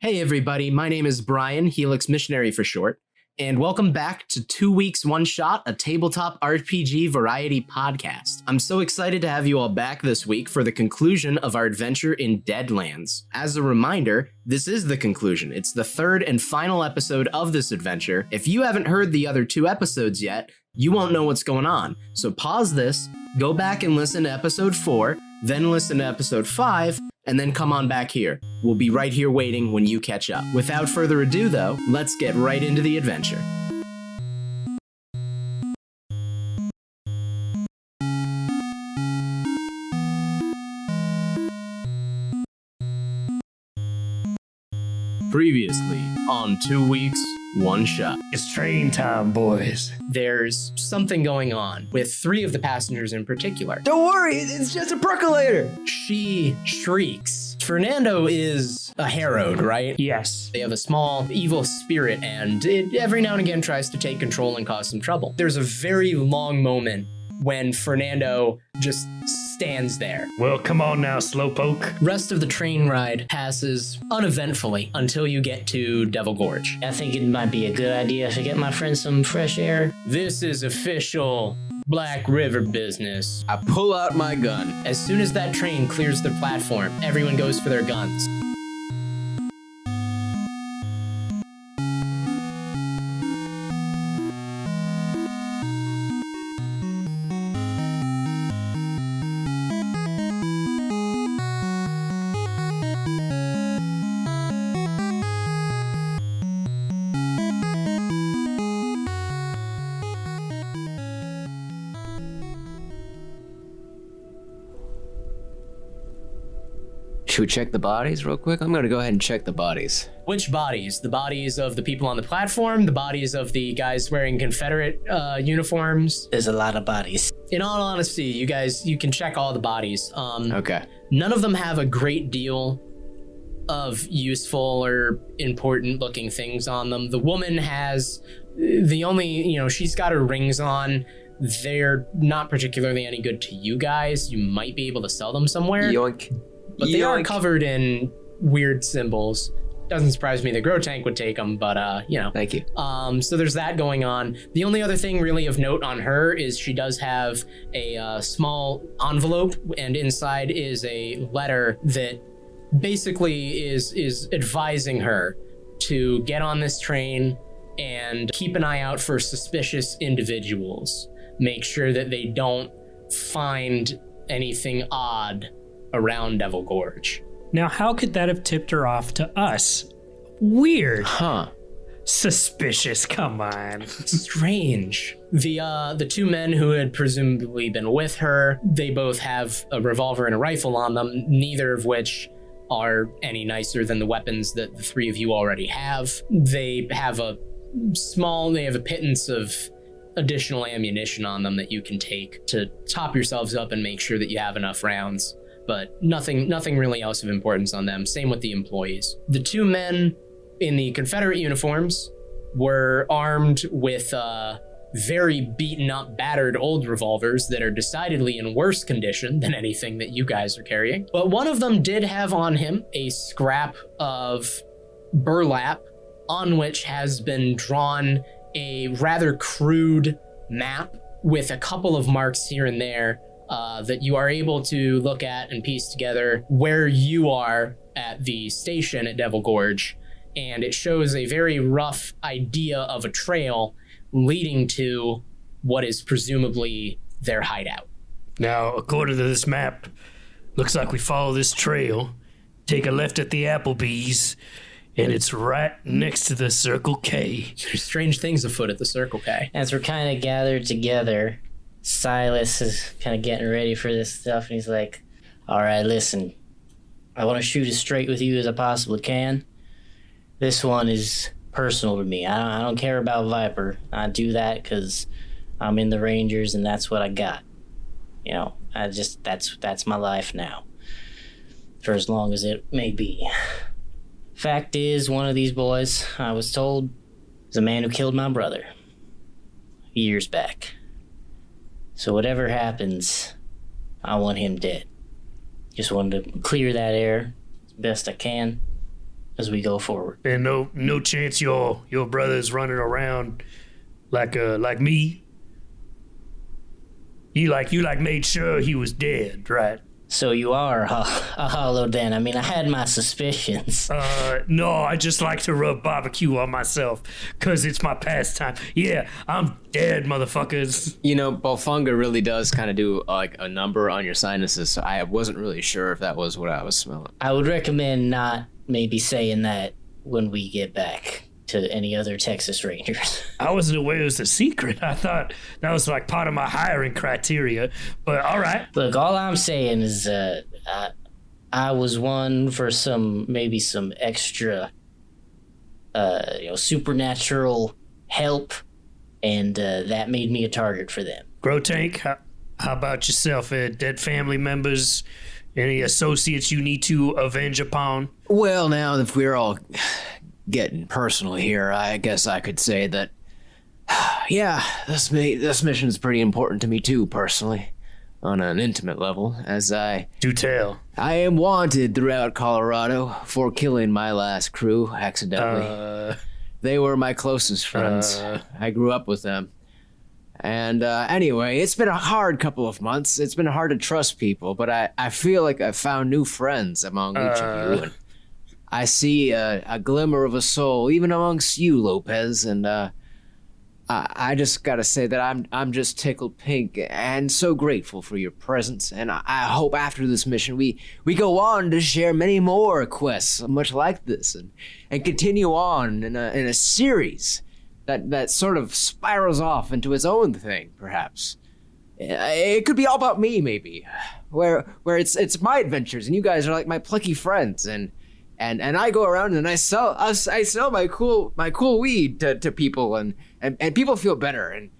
Hey everybody, my name is Brian, Helix Missionary for short, and welcome back to 2 Weeks One Shot, a tabletop RPG variety podcast. I'm so excited to have you all back this week for the conclusion of our adventure in Deadlands. As a reminder, this is the conclusion. It's the third and final episode of this adventure. If you haven't heard the other 2 episodes yet, you won't know what's going on. So pause this, go back and listen to episode 4, then listen to episode 5, and then come on back here. We'll be right here waiting when you catch up. Without further ado though, let's get right into the adventure. Previously on 2 Weeks One Shot. It's train time, boys. There's something going on with 3 of the passengers in particular. Don't worry, it's just a percolator. She shrieks. Fernando is a harrowed, right? Yes. They have a small evil spirit, and it every now and again tries to take control and cause some trouble. There's a very long moment when Fernando just stands there. Well, come on now, slowpoke. Rest of the train ride passes uneventfully until you get to Devil Gorge. I think it might be a good idea to get my friend some fresh air. This is official Black River business. I pull out my gun. As soon as that train clears the platform, everyone goes for their guns. Should we check the bodies real quick? I'm gonna go ahead and check the bodies. Which bodies? The bodies of the people on the platform? The bodies of the guys wearing Confederate uniforms? There's a lot of bodies. In all honesty, you can check all the bodies. Okay. None of them have a great deal of useful or important looking things on them. The woman has she's got her rings on. They're not particularly any good to you guys. You might be able to sell them somewhere. Yoink. But they are covered in weird symbols. Doesn't surprise me the Grow Tank would take them, but Thank you. So there's that going on. The only other thing really of note on her is she does have a small envelope, and inside is a letter that basically is advising her to get on this train and keep an eye out for suspicious individuals. Make sure that they don't find anything odd around Devil Gorge. Now, how could that have tipped her off to us? Weird. Huh. Suspicious, come on. Strange. The 2 men who had presumably been with her, they both have a revolver and a rifle on them, neither of which are any nicer than the weapons that the 3 of you already have. They have a pittance of additional ammunition on them that you can take to top yourselves up and make sure that you have enough rounds. But nothing really else of importance on them. Same with the employees. The 2 men in the Confederate uniforms were armed with very beaten up, battered old revolvers that are decidedly in worse condition than anything that you guys are carrying. But one of them did have on him a scrap of burlap on which has been drawn a rather crude map with a couple of marks here and there that you are able to look at and piece together where you are at the station at Devil Gorge, and it shows a very rough idea of a trail leading to what is presumably their hideout. Now, according to this map, looks like we follow this trail, take a left at the Applebee's, and it's right next to the Circle K. There's strange things afoot at the Circle K. As we're kind of gathered together, Silas is kind of getting ready for this stuff, and he's like, all right, listen, I want to shoot as straight with you as I possibly can. This one is personal to me. I don't care about Viper. I do that because I'm in the Rangers, and that's what I got. That's my life now, for as long as it may be. Fact is, one of these boys, I was told, is a man who killed my brother years back. So whatever happens, I want him dead. Just wanted to clear that air as best I can. as we go forward. And no chance your brother's running around like me. You made sure he was dead, right? So you are a hollow den. I mean, I had my suspicions. No, I just like to rub barbecue on myself, cause it's my pastime. Yeah, I'm dead, motherfuckers. You know, Balfunga really does kind of do like a number on your sinuses, so I wasn't really sure if that was what I was smelling. I would recommend not maybe saying that when we get back to any other Texas Rangers. I wasn't aware it was a secret. I thought that was like part of my hiring criteria, but all right. Look, all I'm saying is I was one for some extra supernatural help, and that made me a target for them. Grotank, how about yourself? Dead family members, any associates you need to avenge upon? Well, now if we're all getting personal here, I guess I could say that, yeah, this mission is pretty important to me too, personally, on an intimate level, as I Do tell. I am wanted throughout Colorado for killing my last crew accidentally. They were my closest friends. I grew up with them. And anyway, it's been a hard couple of months. It's been hard to trust people, but I feel like I've found new friends among each of you. And I see a glimmer of a soul even amongst you, Lopez, and I just gotta say that I'm just tickled pink and so grateful for your presence, and I hope after this mission we go on to share many more quests much like this and continue on in a series that sort of spirals off into its own thing, perhaps. It could be all about me, maybe, where it's my adventures and you guys are like my plucky friends, and I go around and I sell my cool weed to people, and people feel better, and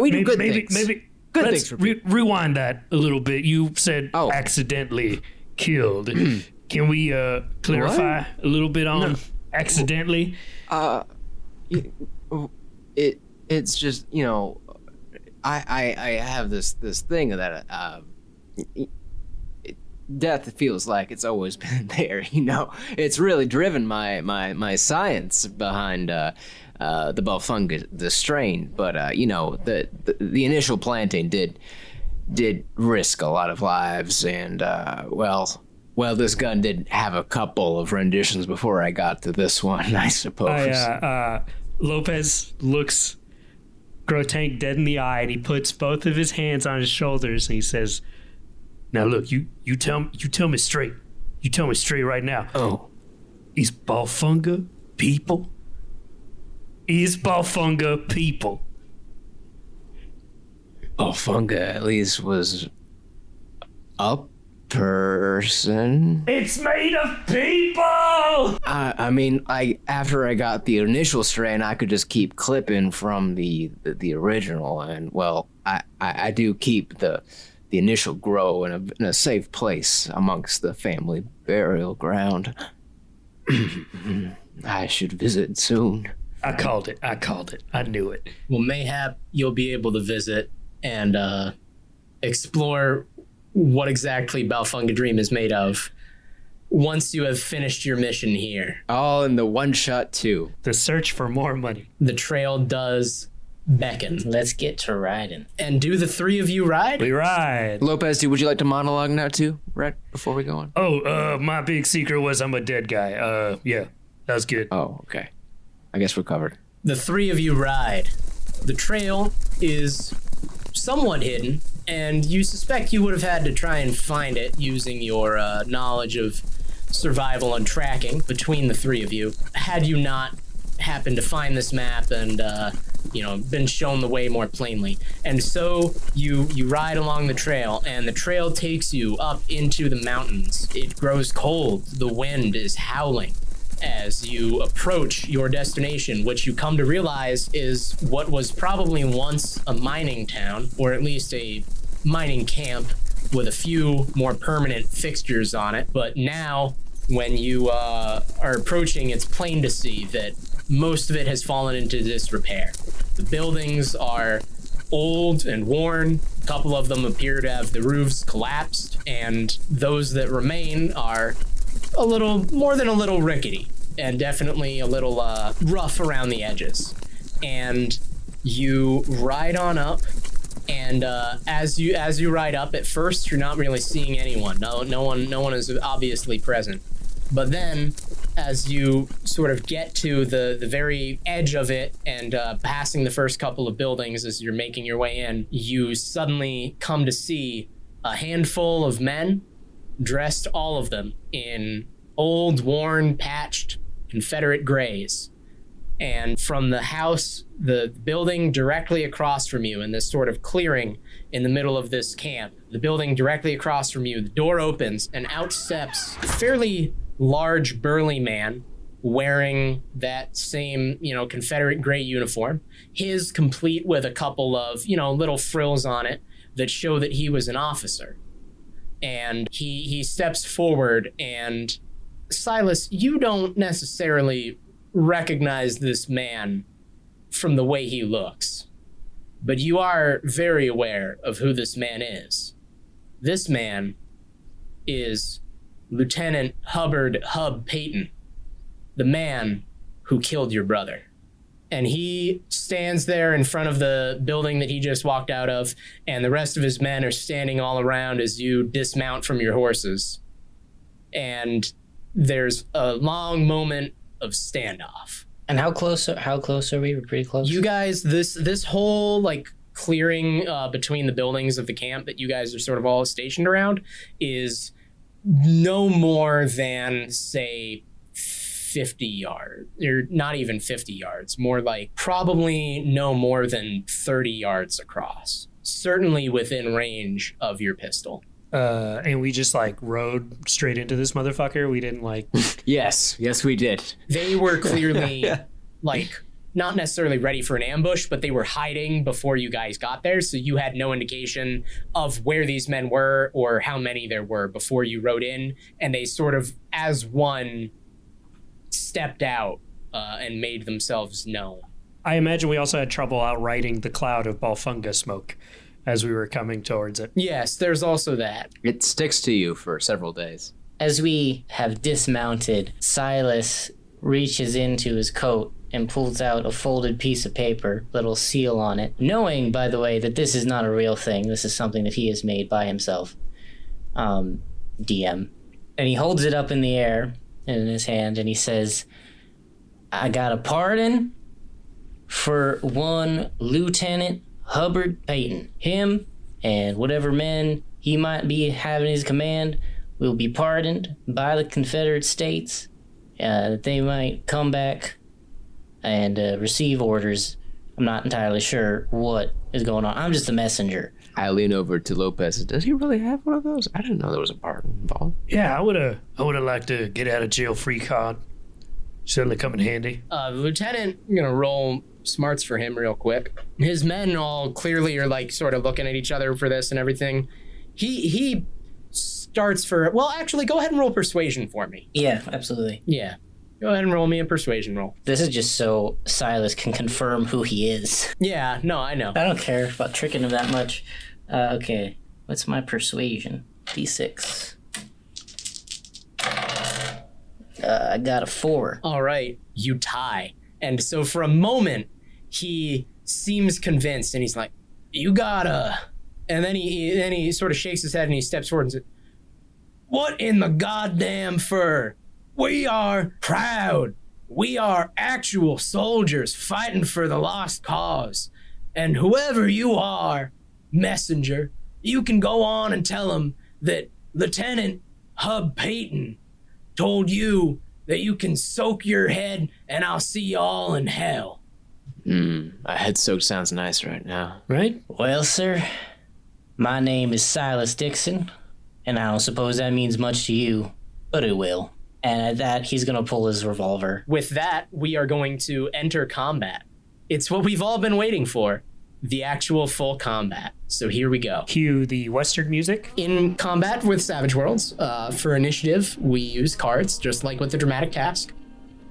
we do good things. Maybe good let's things for people. rewind that a little bit. You said accidentally killed. Can we clarify a little bit on accidentally? It's just, you know, I have this thing that death feels like it's always been there, you know. It's really driven my science behind the Balfunga, the strain, but you know, the initial planting did risk a lot of lives, and well, this gun did have a couple of renditions before I got to this one, I suppose. Lopez looks Grotank dead in the eye, and he puts both of his hands on his shoulders, and he says, "Now look, you tell me straight. You tell me straight right now. Oh, is Balfunga people? Is Balfunga people?" Balfunga at least was a person. It's made of people. I mean, after I got the initial strain, I could just keep clipping from the original, and well, I do keep the initial grow in a safe place amongst the family burial ground. I should visit soon. I called it. I knew it. Well, mayhap you'll be able to visit and explore what exactly Balfunga Dream is made of once you have finished your mission here. All in the one shot too. The search for more money. The trail does beckon. Let's get to riding. And do the three of you ride? We ride. Lopez, would you like to monologue now too, right before we go on? Oh, my big secret was I'm a dead guy. Yeah, that was good. Oh, okay. I guess we're covered. The three of you ride. The trail is somewhat hidden, and you suspect you would have had to try and find it using your knowledge of survival and tracking between the three of you, had you not happened to find this map and been shown the way more plainly. And so you ride along the trail, and the trail takes you up into the mountains. It grows cold. The wind is howling as you approach your destination, which you come to realize is what was probably once a mining town, or at least a mining camp with a few more permanent fixtures on it. But now, when you are approaching, it's plain to see that most of it has fallen into disrepair. The buildings are old and worn. A couple of them appear to have the roofs collapsed, and those that remain are a little more than a little rickety, and definitely a little rough around the edges. And you ride on up, and as you ride up, at first you're not really seeing anyone. No one is obviously present. But then, as you sort of get to the very edge of it and passing the first couple of buildings as you're making your way in, you suddenly come to see a handful of men dressed, all of them, in old, worn, patched Confederate grays. And from the house, the building directly across from you, in this sort of clearing in the middle of this camp, the building directly across from you, the door opens and out steps a fairly large, burly man wearing that same, Confederate gray uniform, his complete with a couple of, little frills on it that show that he was an officer. And he steps forward, and Silas, you don't necessarily recognize this man from the way he looks, but you are very aware of who this man is. This man is Lieutenant Hubbard Hub Payton, the man who killed your brother. And he stands there in front of the building that he just walked out of, and the rest of his men are standing all around as you dismount from your horses. And there's a long moment of standoff. And how close are we? We're pretty close. You guys, this whole clearing between the buildings of the camp that you guys are sort of all stationed around is no more than, say, 50 yards, or not even 50 yards, more like probably no more than 30 yards across, certainly within range of your pistol. And we just rode straight into this motherfucker. We didn't Yes, we did. They were clearly not necessarily ready for an ambush, but they were hiding before you guys got there. So you had no indication of where these men were or how many there were before you rode in. And they sort of, as one, stepped out and made themselves known. I imagine we also had trouble outriding the cloud of Balfunga smoke as we were coming towards it. Yes, there's also that. It sticks to you for several days. As we have dismounted, Silas reaches into his coat and pulls out a folded piece of paper, little seal on it, knowing, by the way, that this is not a real thing. This is something that he has made by himself. DM. And he holds it up in the air in his hand, and he says, I got a pardon for one Lieutenant Hubbard Payton. Him and whatever men he might be having his command will be pardoned by the Confederate States, that they might come back and receive orders. I'm not entirely sure what is going on. I'm just a messenger. I lean over to Lopez. Does he really have one of those? I didn't know there was a pardon involved. Yeah, I would have liked to get out of jail free card. Certainly come in handy. The lieutenant, I'm gonna roll smarts for him real quick. His men all clearly are sort of looking at each other for this and everything. He starts for, well, actually, go ahead and roll persuasion for me. Yeah, absolutely. Yeah. Go ahead and roll me a persuasion roll. This is just so Silas can confirm who he is. Yeah, no, I know. I don't care about tricking him that much. Okay, what's my persuasion? D6. I got a 4. All right, you tie. And so for a moment, he seems convinced, and he's like, you gotta... And then he sort of shakes his head, and he steps forward and says, what in the goddamn fur? We are proud. We are actual soldiers fighting for the lost cause. And whoever you are, messenger, you can go on and tell him that Lieutenant Hub Payton told you that you can soak your head and I'll see you all in hell. A head soak sounds nice right now. Right? Well, sir, my name is Silas Dixon, and I don't suppose that means much to you, but it will. And at that, he's going to pull his revolver. With that, we are going to enter combat. It's what we've all been waiting for. The actual full combat. So here we go. Cue the Western music. In combat with Savage Worlds, for initiative, we use cards, just like with the dramatic task.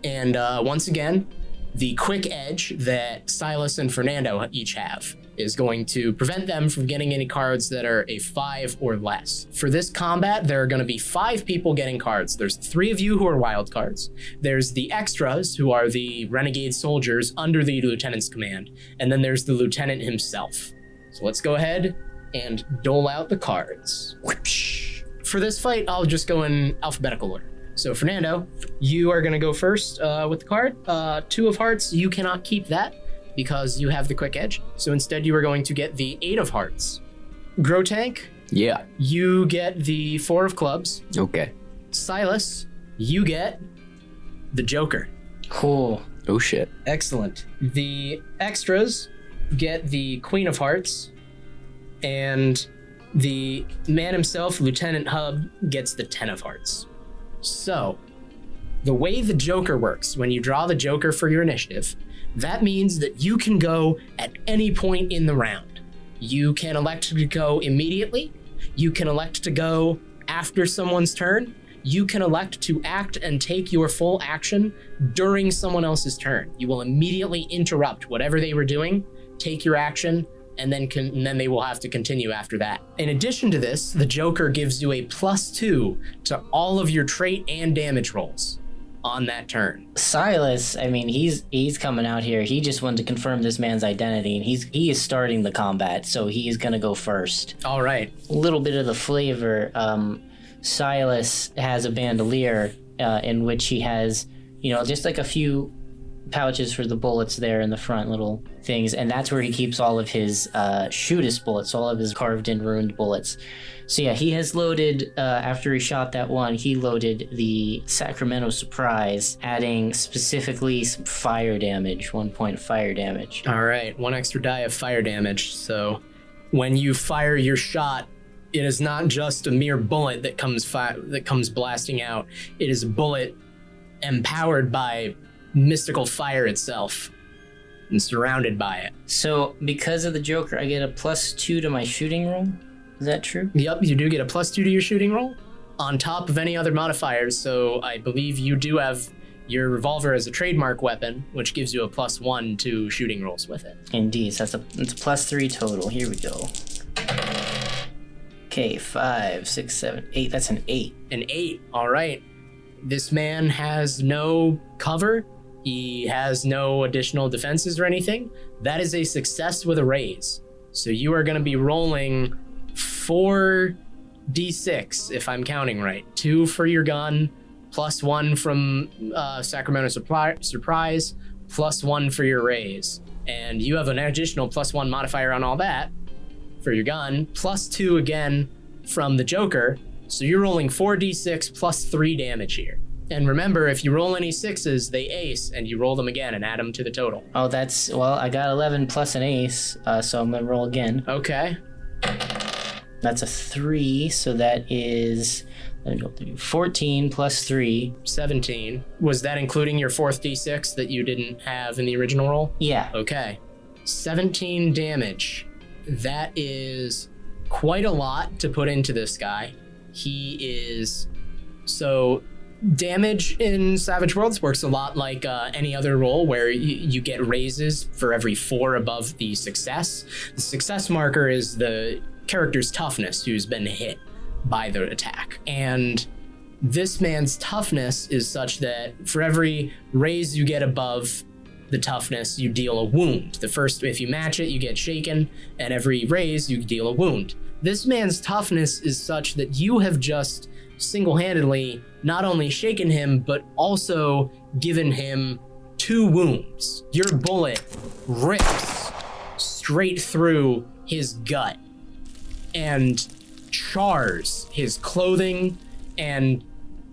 And once again, The quick edge that Silas and Fernando each have is going to prevent them from getting any cards that are a 5 or less. For this combat, there are going to be 5 people getting cards. There's 3 of you who are wild cards. There's the extras, who are the renegade soldiers under the lieutenant's command. And then there's the lieutenant himself. So let's go ahead and dole out the cards. Whoosh. For this fight, I'll just go in alphabetical order. So Fernando, you are going to go first with the card. 2 of hearts, you cannot keep that because you have the quick edge. So instead you are going to get the 8 of hearts. Grotank, Yeah. you get the 4 of clubs. Okay. Silas, you get the Joker. Cool. Oh shit. Excellent. The extras get the Queen of Hearts, and the man himself, Lieutenant Hub, gets the 10 of Hearts. So, the way the Joker works, when you draw the Joker for your initiative, that means that you can go at any point in the round. You can elect to go immediately. You can elect to go after someone's turn. You can elect to act and take your full action during someone else's turn. You will immediately interrupt whatever they were doing, take your action, and then they will have to continue after that. In addition to this, the Joker gives you a +2 to all of your trait and damage rolls on that turn. Silas, I mean, he's coming out here. He just wanted to confirm this man's identity, and he is starting the combat, so he is going to go first. All right. A little bit of the flavor. Silas has a bandolier in which he has, just like a few pouches for the bullets there in the front, little things, and that's where he keeps all of his shootist bullets, all of his carved in ruined bullets. So yeah, he has loaded, after he shot that one, he loaded the Sacramento Surprise, adding specifically some fire damage, 1 point of fire damage. All right, 1 extra die of fire damage. So when you fire your shot, it is not just a mere bullet that comes blasting out. It is a bullet empowered by mystical fire itself and surrounded by it. So because of the Joker, I get a +2 to my shooting roll. Is that true? Yep, you do get a +2 to your shooting roll on top of any other modifiers. So I believe you do have your revolver as a trademark weapon, which gives you a +1 to shooting rolls with it. Indeed, so it's a +3 total. Here we go. Okay, 5, 6, 7, 8. That's an 8. An 8, all right. This man has no cover. He has no additional defenses or anything. That is a success with a raise. So you are going to be rolling 4d6, if I'm counting right. 2 for your gun, +1 from Sacramento Surprise, +1 for your raise. And you have an additional +1 modifier on all that for your gun, +2 again from the Joker. So you're rolling 4d6 +3 damage here. And remember, if you roll any 6s, they ace, and you roll them again and add them to the total. Oh, I got 11 plus an ace, so I'm gonna roll again. Okay. That's a 3, so that is 14 plus 3. 17. Was that including your 4th d6 that you didn't have in the original roll? Yeah. Okay. 17 damage. That is quite a lot to put into this guy. So damage in Savage Worlds works a lot like any other roll where you get raises for every 4 above the success. The success marker is the character's toughness who's been hit by the attack. And this man's toughness is such that for every raise you get above the toughness, you deal a wound. The first, if you match it, you get shaken, and every raise, you deal a wound. This man's toughness is such that you have just single-handedly not only shaken him, but also given him 2 wounds. Your bullet rips straight through his gut and chars his clothing. And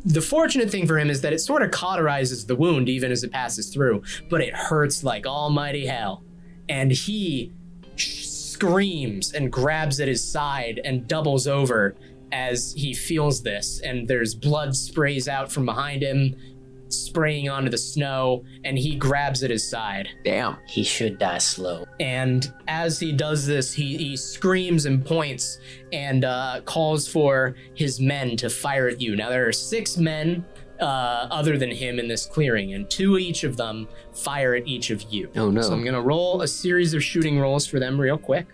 the fortunate thing for him is that it sort of cauterizes the wound even as it passes through, but it hurts like almighty hell. And he screams and grabs at his side and doubles over as he feels this, and there's blood sprays out from behind him, spraying onto the snow, and he grabs at his side. Damn. He should die slow. And as he does this, he screams and points and calls for his men to fire at you. Now there are 6 men other than him in this clearing, and 2 each of them fire at each of you. Oh no. So I'm gonna roll a series of shooting rolls for them real quick.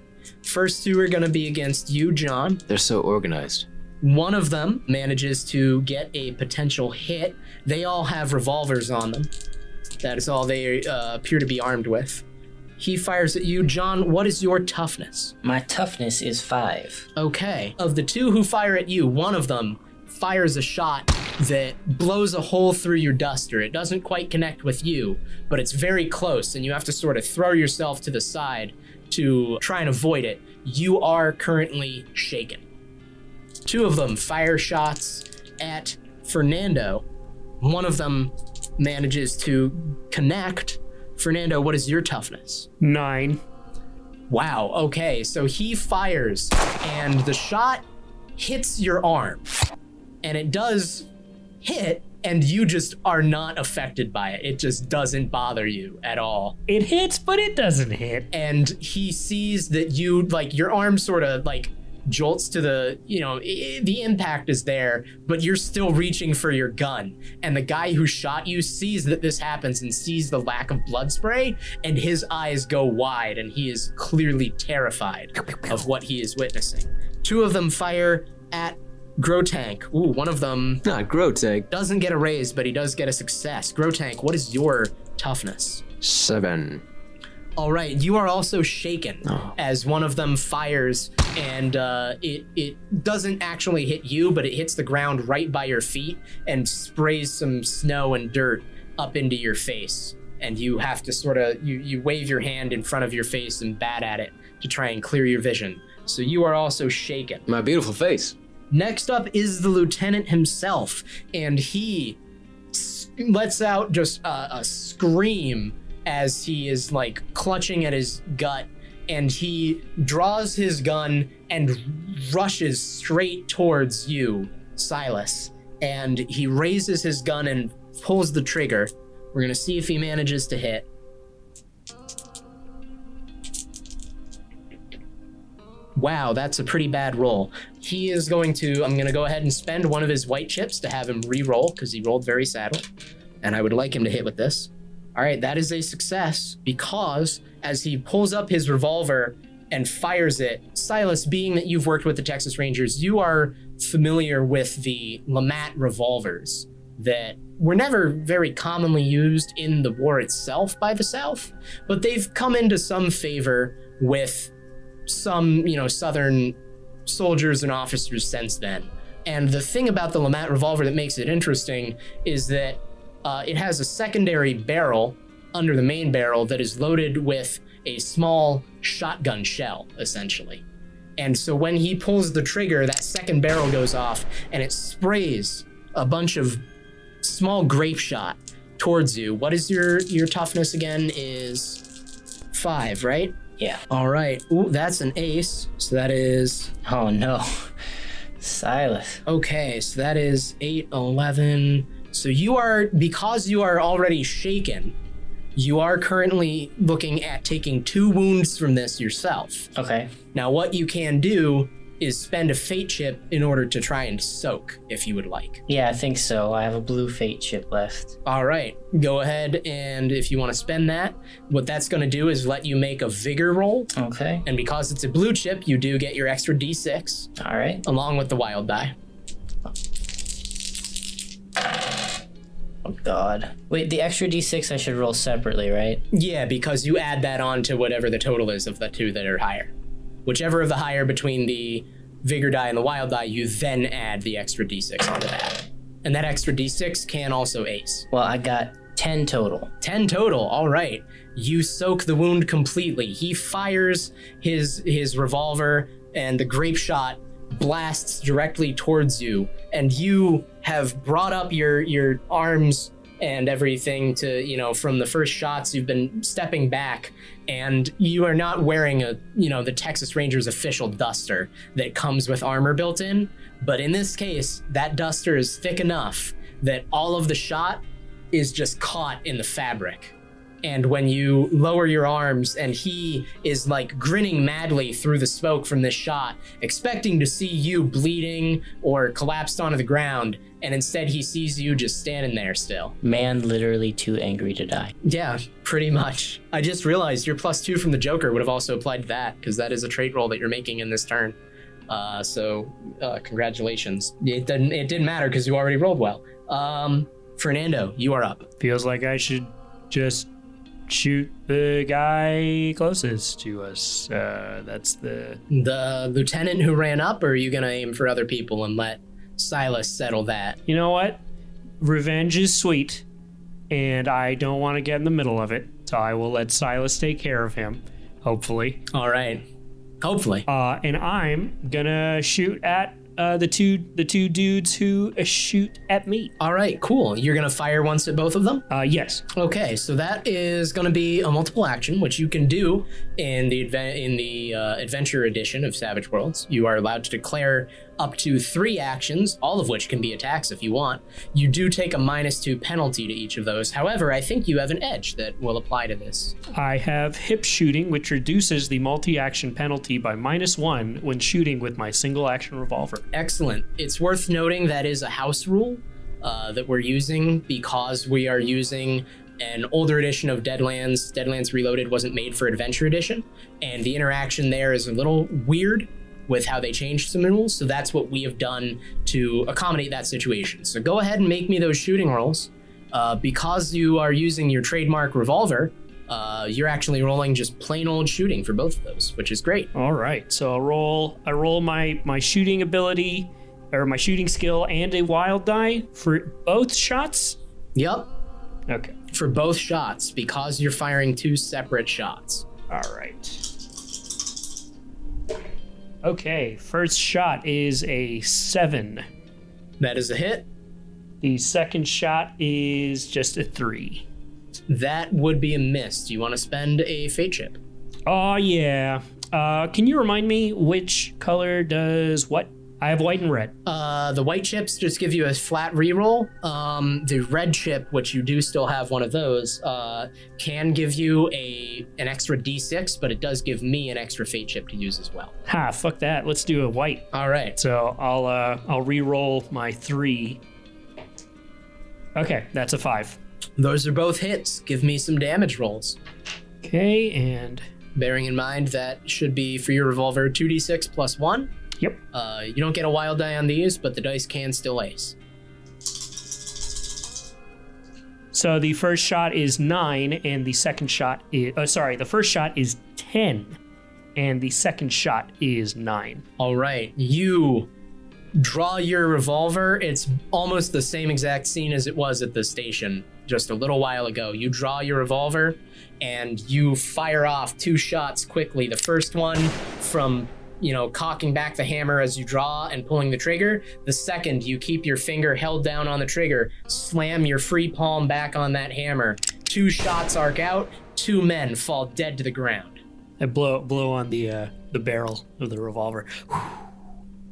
First 2 are gonna be against you, John. They're so organized. One of them manages to get a potential hit. They all have revolvers on them. That is all they appear to be armed with. He fires at you. John, what is your toughness? My toughness is 5. Okay. Of the 2 who fire at you, one of them fires a shot that blows a hole through your duster. It doesn't quite connect with you, but it's very close, and you have to sort of throw yourself to the side to try and avoid it. You are currently shaken. 2 of them fire shots at Fernando. One of them manages to connect. Fernando, what is your toughness? 9. Wow, okay, so he fires, and the shot hits your arm. And it does hit, and you just are not affected by it. It just doesn't bother you at all. It hits, but it doesn't hit. And he sees that you, like, your arm sort of, like, jolts to the, the impact is there, but you're still reaching for your gun. And the guy who shot you sees that this happens and sees the lack of blood spray, and his eyes go wide, and he is clearly terrified of what he is witnessing. 2 of them fire at Grotank. Ooh, one of them Grotank. doesn't get a raise, but he does get a success. Grotank, what is your toughness? 7. All right, you are also shaken as one of them fires, and it doesn't actually hit you, but it hits the ground right by your feet and sprays some snow and dirt up into your face. And you have to sort of, you wave your hand in front of your face and bat at it to try and clear your vision. So you are also shaken. My beautiful face. Next up is the lieutenant himself, and he lets out just a scream as he is like clutching at his gut, and he draws his gun and rushes straight towards you, Silas. And he raises his gun and pulls the trigger. We're gonna see if he manages to hit. Wow, that's a pretty bad roll. He is going to, I'm gonna go ahead and spend one of his white chips to have him re-roll, because he rolled very sadly. And I would like him to hit with this. All right, that is a success, because as he pulls up his revolver and fires it, Silas, being that you've worked with the Texas Rangers, you are familiar with the Lamat revolvers that were never very commonly used in the war itself by the South, but they've come into some favor with some, Southern soldiers and officers since then. And the thing about the Lamat revolver that makes it interesting is that it has a secondary barrel under the main barrel that is loaded with a small shotgun shell, essentially. And so when he pulls the trigger, that second barrel goes off and it sprays a bunch of small grape shot towards you. What is your toughness again? Is 5, right? Yeah. All right. Ooh, that's an ace. So that is... Oh no. Silas. Okay, so that is 8, 11... So because you are already shaken, you are currently looking at taking 2 wounds from this yourself. Okay. Now, what you can do is spend a fate chip in order to try and soak, if you would like. Yeah, I think so. I have a blue fate chip left. All right, go ahead, and if you want to spend that, what that's going to do is let you make a vigor roll. Okay. And because it's a blue chip, you do get your extra D6. All right. Along with the wild die. Oh God. Wait, the extra D6 I should roll separately, right? Yeah, because you add that on to whatever the total is of the 2 that are higher. Whichever of the higher between the vigor die and the wild die, you then add the extra D6 onto that. And that extra D6 can also ace. Well, I got 10 total. 10 total, all right. You soak the wound completely. He fires his revolver, and the grape shot blasts directly towards you, and you have brought up your arms and everything to, from the first shots, you've been stepping back, and you are not wearing the Texas Rangers official duster that comes with armor built in. But in this case, that duster is thick enough that all of the shot is just caught in the fabric. And when you lower your arms and he is like grinning madly through the smoke from this shot, expecting to see you bleeding or collapsed onto the ground, and instead he sees you just standing there still. Man literally too angry to die. Yeah, pretty much. I just realized your +2 from the Joker would have also applied to that, because that is a trait roll that you're making in this turn. So congratulations. It didn't matter because you already rolled well. Fernando, you are up. Feels like I should just shoot the guy closest to us. That's the lieutenant who ran up, or are you gonna aim for other people and let Silas settle that? You know what? Revenge is sweet, and I don't want to get in the middle of it, so I will let Silas take care of him, hopefully. All right. Hopefully. And I'm gonna shoot at the two dudes who shoot at me. All right, cool. You're gonna fire once at both of them? Yes. Okay, so that is gonna be a multiple action, which you can do in the Adventure Edition of Savage Worlds. You are allowed to declare up to 3 actions, all of which can be attacks if you want. You do take a -2 penalty to each of those. However, I think you have an edge that will apply to this. I have hip shooting, which reduces the multi-action penalty by -1 when shooting with my single-action revolver. Excellent. It's worth noting that is a house rule that we're using because we are using an older edition of Deadlands. Deadlands Reloaded wasn't made for Adventure Edition, and the interaction there is a little weird with how they changed some rules, so that's what we have done to accommodate that situation. So go ahead and make me those shooting rolls. Because you are using your trademark revolver, you're actually rolling just plain old shooting for both of those, which is great. All right, so I roll my shooting ability, or my shooting skill, and a wild die for both shots? Yep, Okay. for both shots, because you're firing 2 separate shots. All right. Okay, first shot is a 7. That is a hit. The second shot is just a 3. That would be a miss. Do you want to spend a fate chip? Oh, yeah. Can you remind me which color does what? I have white and red. The white chips just give you a flat reroll. The red chip, which you do still have one of those, can give you an extra D6, but it does give me an extra fate chip to use as well. Ha, fuck that. Let's do a white. All right. So I'll re-roll my 3. Okay, that's a 5. Those are both hits. Give me some damage rolls. Okay, and Bearing in mind that should be for your revolver 2d6 plus 1. yep. You don't get a wild die on these, but the dice can still ace. So the first shot is 9, and the second shot is... the first shot is 10, and the second shot is 9. All right, you draw your revolver. It's almost the same exact scene as it was at the station just a little while ago. You draw your revolver, and you fire off 2 shots quickly. The first one from... cocking back the hammer as you draw and pulling the trigger. The second, you keep your finger held down on the trigger, slam your free palm back on that hammer. 2 shots arc out, 2 men fall dead to the ground. I blow on the barrel of the revolver.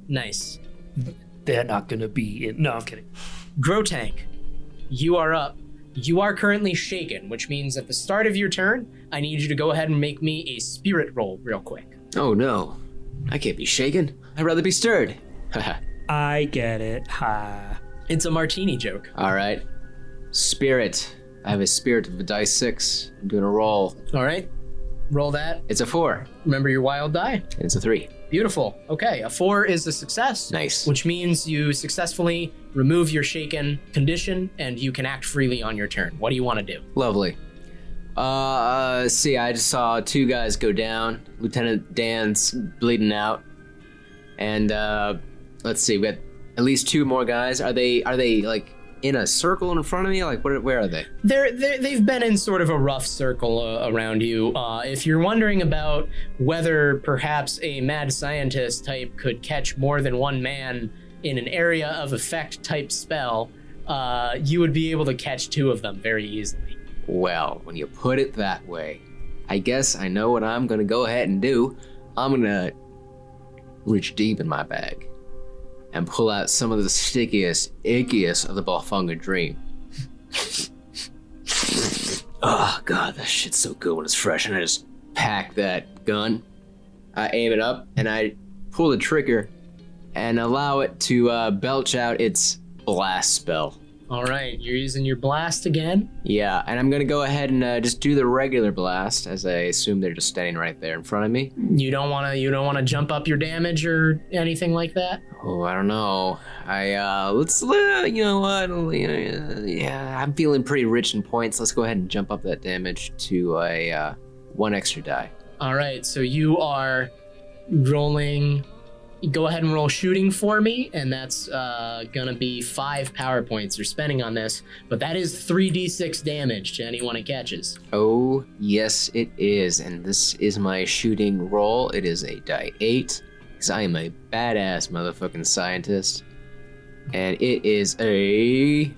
Nice. They're not gonna be in... No, I'm kidding. Grotank, you are up. You are currently shaken, which means at the start of your turn, I need you to go ahead and make me a spirit roll real quick. Oh no, I can't be shaken. I'd rather be stirred. I get it. Ha. It's a martini joke. All right. Spirit. I have a spirit of a dice 6. I'm doing a roll. All right, roll that. It's a 4. Remember your wild die? And it's a 3. Beautiful. Okay, a 4 is a success. Nice. Which means you successfully remove your shaken condition and you can act freely on your turn. What do you want to do? Lovely. See, I just saw 2 guys go down. Lieutenant Dan's bleeding out. And, let's see, we got at least 2 more guys. Are they like in a circle in front of me? Like, where are they? They've been in sort of a rough circle around you. If you're wondering about whether perhaps a mad scientist type could catch more than 1 man in an area of effect type spell, you would be able to catch 2 of them very easily. Well, when you put it that way, I guess I know what I'm gonna go ahead and do. I'm gonna reach deep in my bag and pull out some of the stickiest, ickiest of the Balfunga Dream. Oh god, that shit's so good when it's fresh. And I just pack that gun. I aim it up and I pull the trigger and allow it to belch out its blast spell. All right, you're using your blast again. Yeah, and I'm gonna go ahead and just do the regular blast, as I assume they're just standing right there in front of me. You don't wanna jump up your damage or anything like that. Oh, I don't know. You know what? Yeah, I'm feeling pretty rich in points. Let's go ahead and jump up that damage to a 1 extra die. All right, so you are rolling. Go ahead and roll shooting for me, and that's gonna be 5 power points you're spending on this, but that is 3d6 damage to anyone it catches. Oh, yes, it is. And this is my shooting roll. It is a die 8, because I am a badass motherfucking scientist. And it is a...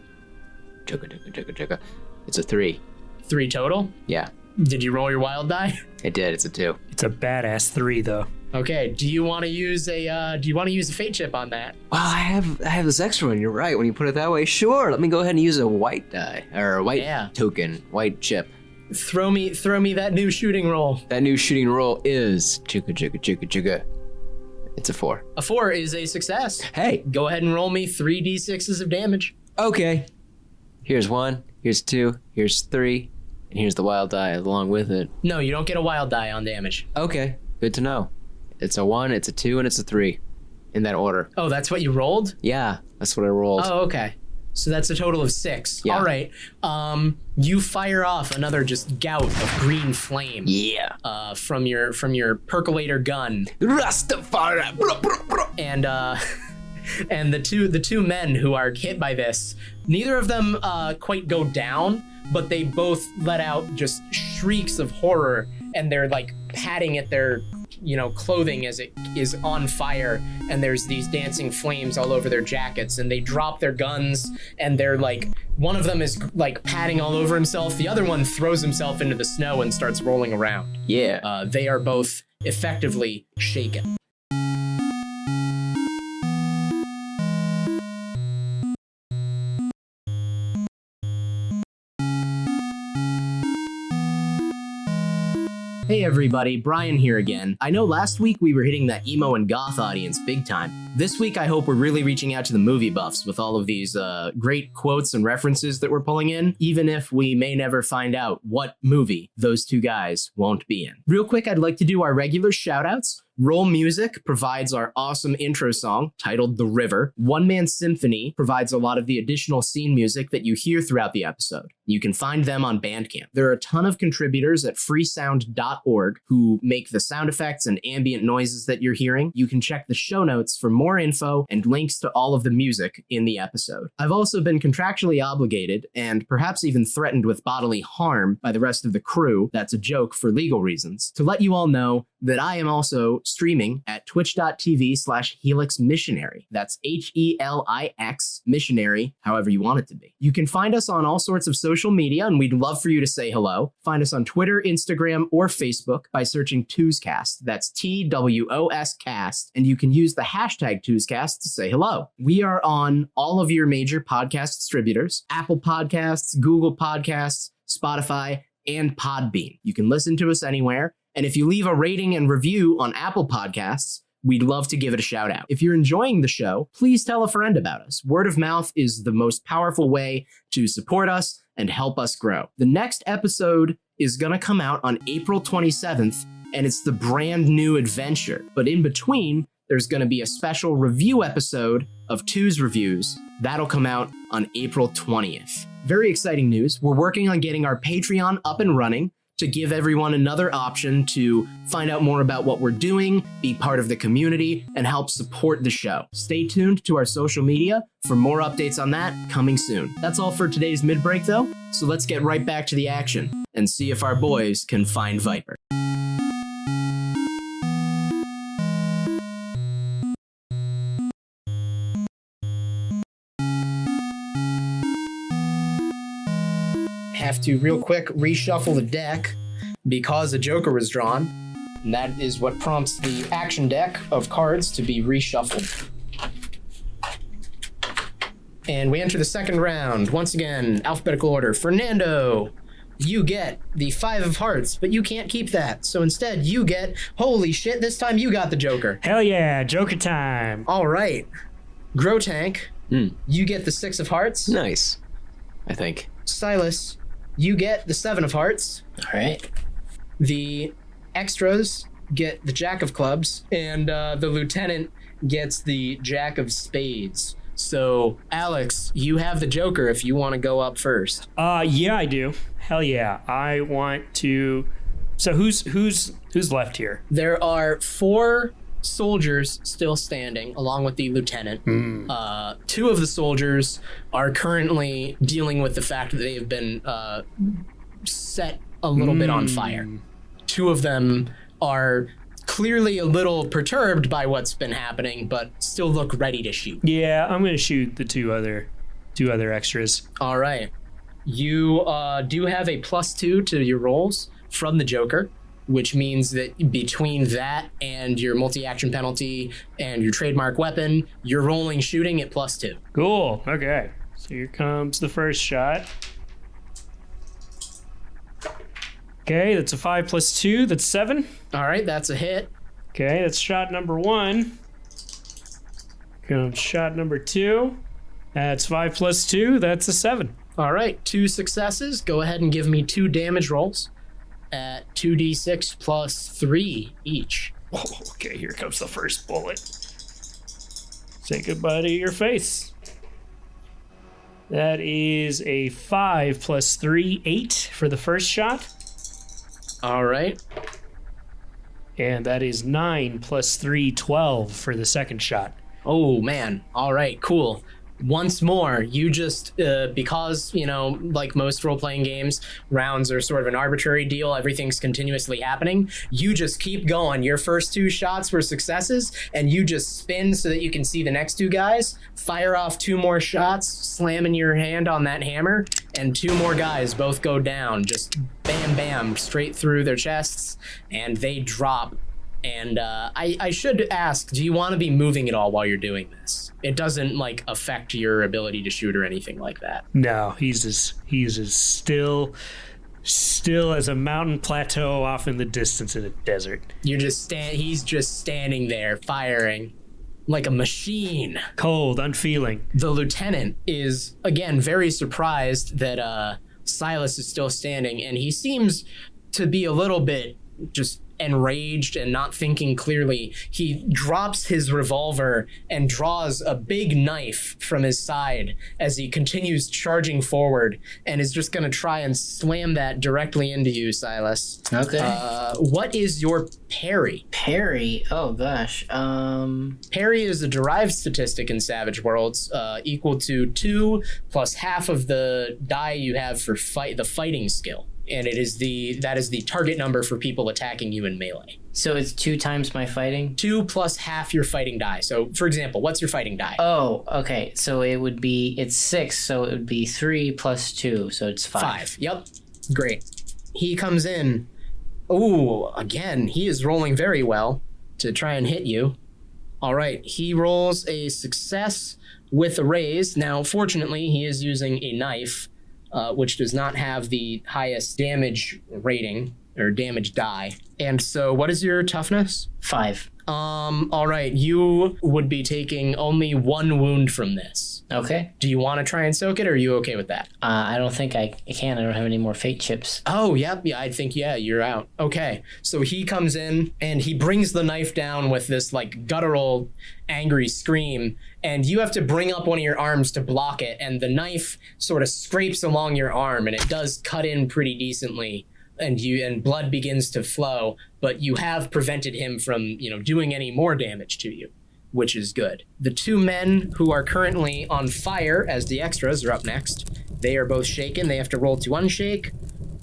It's a 3. 3 total? Yeah, Did you roll your wild die? it did. It's a 2. It's a badass 3, though. Okay, do you want to use a fate chip on that? Well, I have this extra one. You're right. When you put it that way, sure. Let me go ahead and use a white die, or a white token, white chip. Throw me that new shooting roll. That new shooting roll is chugga. It's a 4. A 4 is a success. Hey. Go ahead and roll me 3d6s of damage. Okay. Here's 1. Here's 2. Here's 3. And here's the wild die along with it. No, you don't get a wild die on damage. Okay. Good to know. It's a 1, it's a 2, and it's a 3. In that order. Oh, that's what you rolled? Yeah, that's what I rolled. Oh, okay. So that's a total of 6. Yeah. All right. You fire off another just gout of green flame. Yeah. From your percolator gun. Rastafari. And the two men who are hit by this, neither of them quite go down, but they both let out just shrieks of horror, and they're like patting at their clothing as it is on fire, and there's these dancing flames all over their jackets, and they drop their guns, and they're like, one of them is like patting all over himself, the other one throws himself into the snow and starts rolling around. Yeah. They are both effectively shaken. Hey everybody, Brian here again. I know last week we were hitting that emo and goth audience big time. This week I hope we're really reaching out to the movie buffs with all of these great quotes and references that we're pulling in, even if we may never find out what movie those two guys won't be in. Real quick, I'd like to do our regular shoutouts. Rolemusic provides our awesome intro song titled The River. One Man Symphony provides a lot of the additional scene music that you hear throughout the episode. You can find them on Bandcamp. There are a ton of contributors at freesound.org who make the sound effects and ambient noises that you're hearing. You can check the show notes for more info and links to all of the music in the episode. I've also been contractually obligated and perhaps even threatened with bodily harm by the rest of the crew, that's a joke for legal reasons, to let you all know that I am also streaming at twitch.tv/Helix Missionary. That's HELIX Missionary, however you want it to be. You can find us on all sorts of social media, and we'd love for you to say hello. Find us on Twitter, Instagram, or Facebook by searching TwoScast. That's TWOS Cast, and you can use the hashtag TwoScast to say hello. We are on all of your major podcast distributors: Apple Podcasts, Google Podcasts, Spotify, and Podbean. You can listen to us anywhere. And if you leave a rating and review on Apple Podcasts, we'd love to give it a shout out. If you're enjoying the show, please tell a friend about us. Word of mouth is the most powerful way to support us and help us grow. The next episode is going to come out on April 27th, and it's the brand new adventure. But in between, there's going to be a special review episode of Two's Reviews. That'll come out on April 20th. Very exciting news. We're working on getting our Patreon up and running to give everyone another option to find out more about what we're doing, be part of the community, and help support the show. Stay tuned to our social media for more updates on that coming soon. That's all for today's mid-break though, so let's get right back to the action and see if our boys can find Viper. Have to real quick reshuffle the deck because a Joker was drawn, and that is what prompts the action deck of cards to be reshuffled. And we enter the second round. Once again, alphabetical order. Fernando, you get the 5 of hearts, but you can't keep that. So instead, you get, holy shit, this time you got the Joker. Hell yeah, Joker time. All right. Grotank, you get the 6 of hearts. Nice. I think. Silas, you get the 7 of hearts. All right. The extras get the Jack of clubs, and the lieutenant gets the Jack of spades. So, Alex, you have the Joker if you want to go up first. Yeah, I do. Hell yeah. I want to. So who's left here? There are 4 soldiers still standing, along with the lieutenant. 2 of the soldiers are currently dealing with the fact that they have been set a little bit on fire. 2 of them are clearly a little perturbed by what's been happening, but still look ready to shoot. Yeah, I'm gonna shoot the two other extras. All right. You do have a +2 to your rolls from the Joker, which means that between that and your multi-action penalty and your trademark weapon, you're rolling shooting at +2. Cool. Okay. So here comes the first shot. Okay, that's a 5 + 2. That's 7. All right, that's a hit. Okay, that's shot number 1. Comes shot number 2. That's 5 + 2. That's a 7. All right, 2 successes. Go ahead and give me 2 damage rolls at 2d6 + 3 each. Oh, okay, here comes the first bullet. Say goodbye to your face. That is a 5 + 3, 8 for the first shot. All right. And that is 9 + 3, 12 for the second shot. Oh, man. All right, cool. Once more, you just, because, like most role-playing games, rounds are sort of an arbitrary deal, everything's continuously happening, you just keep going. Your first 2 shots were successes, and you just spin so that you can see the next 2 guys, fire off 2 more shots, slamming your hand on that hammer, and 2 more guys both go down, just bam, bam, straight through their chests, and they drop. And I should ask, do you want to be moving at all while you're doing this? It doesn't affect your ability to shoot or anything like that. No, he's as still as a mountain plateau off in the distance in a desert. He's just standing there firing like a machine. Cold, unfeeling. The lieutenant is again very surprised that Silas is still standing, and he seems to be a little bit just enraged and not thinking clearly. He drops his revolver and draws a big knife from his side as he continues charging forward, and is just going to try and slam that directly into you, Silas. Okay. What is your parry? Parry. Oh gosh. Parry is a derived statistic in Savage Worlds, equal to 2 plus half of the die you have for the fighting skill. And that is the target number for people attacking you in melee. So it's 2 times my fighting? 2 plus half your fighting die. So, for example, what's your fighting die? Oh, okay. So it's 6, so it would be 3 plus 2, so it's 5. 5. Yep. Great. He comes in. Ooh, again, he is rolling very well to try and hit you. All right. He rolls a success with a raise. Now, fortunately, he is using a knife, which does not have the highest damage rating or damage die. And so what is your toughness? 5. All right. You would be taking only 1 wound from this. Okay. Do you want to try and soak it, or are you okay with that? I don't think I can. I don't have any more fate chips. Oh, yeah, I think, you're out. Okay. So he comes in and he brings the knife down with this guttural, angry scream, and you have to bring up one of your arms to block it, and the knife sort of scrapes along your arm, and it does cut in pretty decently, and blood begins to flow, but you have prevented him from, doing any more damage to you, which is good. The 2 men who are currently on fire as the extras are up next. They are both shaken. They have to roll to unshake.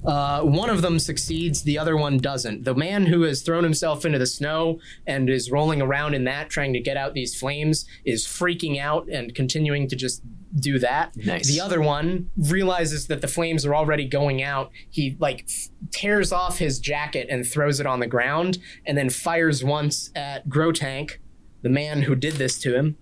One of them succeeds, the other one doesn't. The man who has thrown himself into the snow and is rolling around in that, trying to get out these flames, is freaking out and continuing to just do that. Nice. The other one realizes that the flames are already going out. He tears off his jacket and throws it on the ground, and then fires once at Grotank, the man who did this to him.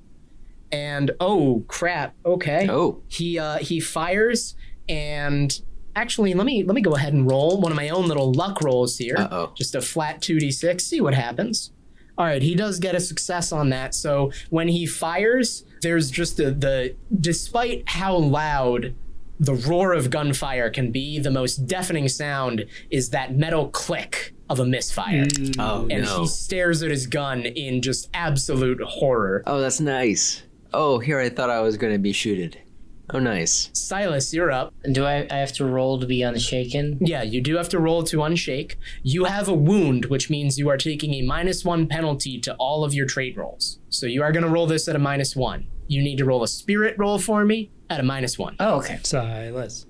And oh crap, okay. Oh. He fires, and Actually, let me go ahead and roll one of my own little luck rolls here. Uh-oh. Just a flat 2d6, see what happens. All right, he does get a success on that. So when he fires, there's just the despite how loud the roar of gunfire can be, the most deafening sound is that metal click of a misfire. Oh, And no. he stares at his gun in just absolute horror. Oh, that's nice. Oh, here I thought I was going to be shooted. Oh, nice. Silas, you're up. Do I have to roll to be unshaken? Yeah, you do have to roll to unshake. You have a wound, which means you are taking a -1 penalty to all of your trait rolls. So you are going to roll this at a -1. You need to roll a spirit roll for me at a -1. Oh, okay. Silas.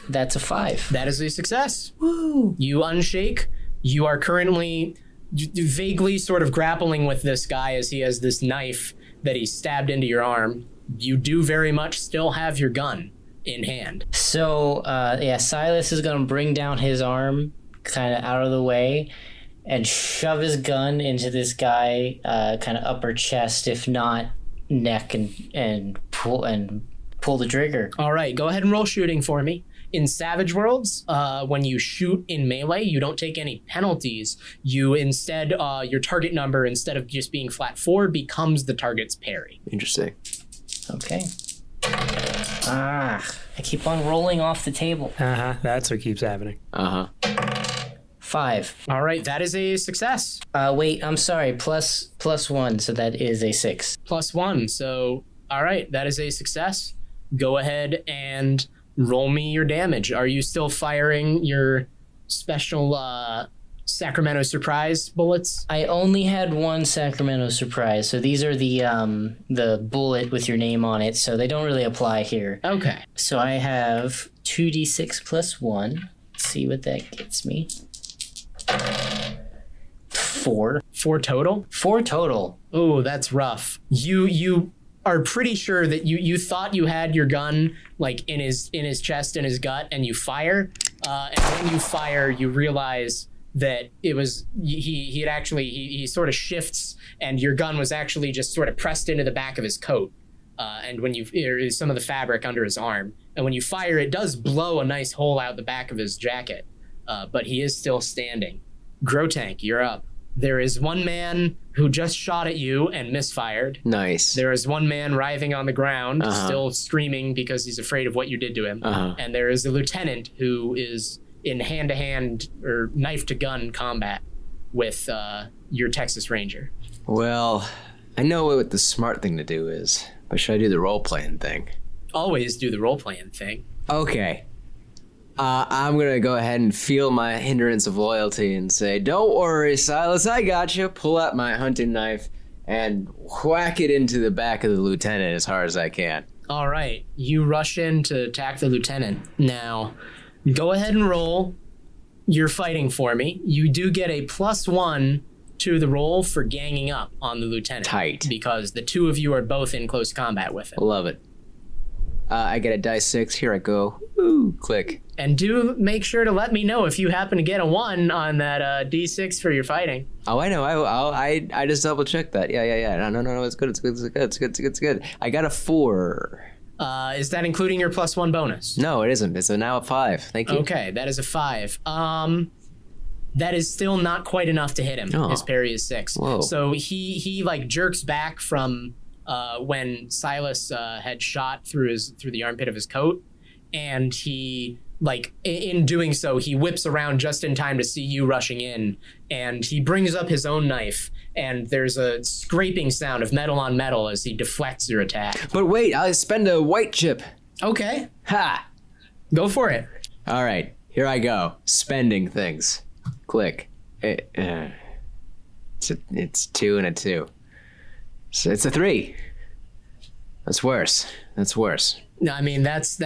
That's a 5. That is a success. Woo! You unshake. You are currently vaguely sort of grappling with this guy as he has this knife that he stabbed into your arm. You do very much still have your gun in hand. So, Silas is going to bring down his arm kind of out of the way and shove his gun into this guy, kind of upper chest, if not neck, and pull the trigger. All right, go ahead and roll shooting for me. In Savage Worlds, when you shoot in melee, you don't take any penalties. You instead, your target number, instead of just being flat 4, becomes the target's parry. Interesting. Okay. I keep on rolling off the table. That's what keeps happening. 5. All right, that is a success. Wait, I'm sorry. Plus 1, so that is a 6. +1, so all right, that is a success. Go ahead and roll me your damage. Are you still firing your special Sacramento surprise bullets? I only had one Sacramento surprise, so these are the bullet with your name on it, so they don't really apply here. Okay. So I have 2d6 plus 1. Let's see what that gets me. 4. 4 total? 4 total. Oh, that's rough. You are pretty sure that you thought you had your gun like in his chest and his gut, and you fire, and when you fire, you realize that it was he had actually he sort of shifts, and your gun was actually just sort of pressed into the back of his coat, and when there is some of the fabric under his arm, and when you fire, it does blow a nice hole out the back of his jacket, but he is still standing. Grotank, you're up. There is one man who just shot at you and misfired. Nice. There is one man writhing on the ground, still screaming because he's afraid of what you did to him. And there is a lieutenant who is in hand-to-hand or knife-to-gun combat with your Texas Ranger. Well, I know what the smart thing to do is, but should I do the role-playing thing? Always do the role-playing thing. Okay. I'm going to go ahead and feel my hindrance of loyalty and say, don't worry, Silas, I got you. Pull out my hunting knife and whack it into the back of the lieutenant as hard as I can. All right. You rush in to attack the lieutenant. Now, go ahead and roll your fighting for me. You do get a +1 to the roll for ganging up on the lieutenant. Tight. Because the two of you are both in close combat with him. Love it. I get a dice 6. Here I go. Ooh, click. And do make sure to let me know if you happen to get a 1 on that D6 for your fighting. Oh, I know. I just double checked that. Yeah. No. It's good. It's good. I got a 4. Is that including your +1 bonus? No, it isn't. It's now a 5. Thank you. Okay, that is a 5. That is still not quite enough to hit him. Oh. His parry is 6. Whoa. So he like jerks back from when Silas had shot through the armpit of his coat, and he like in doing so he whips around just in time to see you rushing in, and he brings up his own knife, and there's a scraping sound of metal on metal as he deflects your attack. But wait, I'll spend a white chip. Okay, Ha! go for it. All right, here I go. Spending things. Click. It's 2 and a 2. So it's a 3. That's worse. No, I mean that's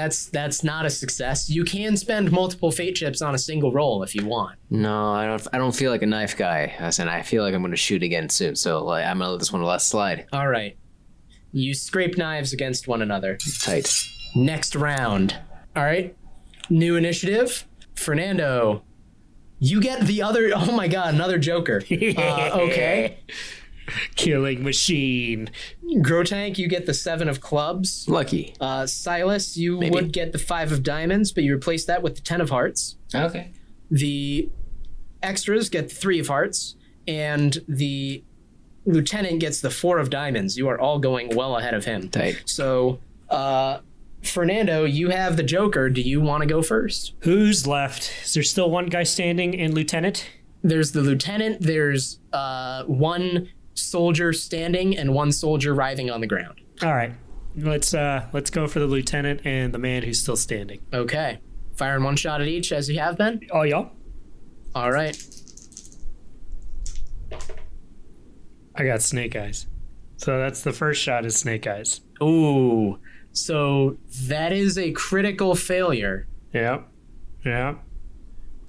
not a success. You can spend multiple fate chips on a single roll if you want. No, I don't feel like a knife guy. And I feel like I'm going to shoot again soon. So like, I'm going to let this one let slide. All right. You scrape knives against one another. Tight. Next round. All right. New initiative. Fernando, you get the other. Oh my God, another Joker. Okay. Killing machine. Grotank, you get the 7 of clubs. Lucky. Silas, you Maybe. would get the 5 of diamonds, but you replace that with the 10 of hearts. Okay. The extras get the 3 of hearts, and the lieutenant gets the 4 of diamonds. You are all going well ahead of him. Tight. So, Fernando, you have the Joker. Do you want to go first? Who's left? Is there still one guy standing and lieutenant? There's the lieutenant, there's one soldier standing, and one soldier writhing on the ground. All right. Let's go for the lieutenant and the man who's still standing. Okay. Firing one shot at each, as you have been? Oh, y'all? All right. I got snake eyes. So that's the first shot is snake eyes. Ooh. So that is a critical failure. Yeah. Yeah.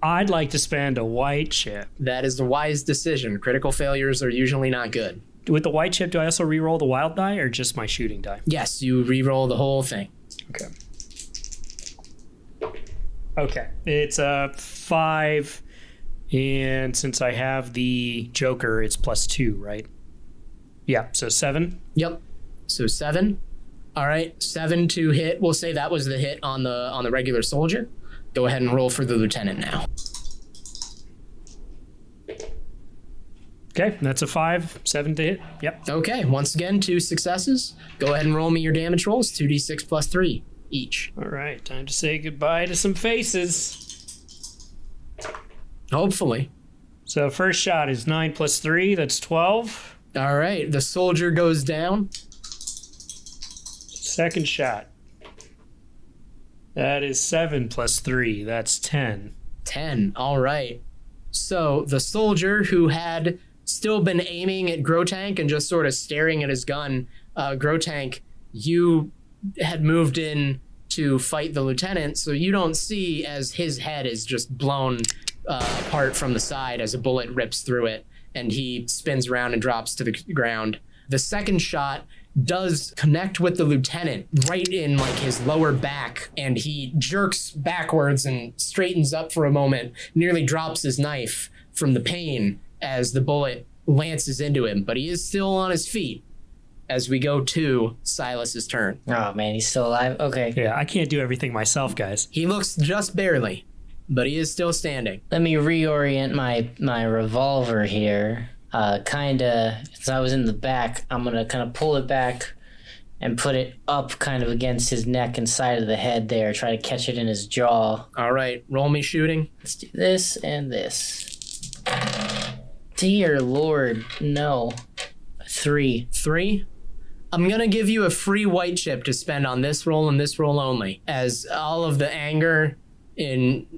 I'd like to spend a white chip. That is the wise decision. Critical failures are usually not good. With the white chip, do I also re-roll the wild die or just my shooting die? Yes, you re-roll the whole thing. Okay. Okay. It's a 5. And since I have the Joker, it's +2, right? Yeah, so 7. Yep. So 7. All right, 7 to hit. We'll say that was the hit on the regular soldier. Go ahead and roll for the lieutenant now. Okay, that's a 5. 7 to hit. Yep. Okay, once again, 2 successes. Go ahead and roll me your damage rolls, 2d6 plus 3 each. All right, time to say goodbye to some faces. Hopefully. So first shot is 9 + 3. That's 12. All right, the soldier goes down. Second shot. That is 7 + 3. That's 10. 10. All right. So the soldier who had still been aiming at Grotank and just sort of staring at his gun, Grotank, you had moved in to fight the lieutenant, so you don't see as his head is just blown apart from the side as a bullet rips through it, and he spins around and drops to the ground. The second shot does connect with the lieutenant right in like his lower back, and he jerks backwards and straightens up for a moment, nearly drops his knife from the pain as the bullet lances into him, but he is still on his feet as we go to Silas's turn. Oh man, he's still alive. Okay. Yeah, I can't do everything myself, guys. He looks just barely, but he is still standing. Let me reorient my revolver here. Since I was in the back, I'm gonna kind of pull it back and put it up kind of against his neck and side of the head there. Try to catch it in his jaw. All right, roll me shooting. Let's do this and this. Dear Lord, no. 3. 3. I'm gonna give you a free white chip to spend on this roll and this roll only, as all of the anger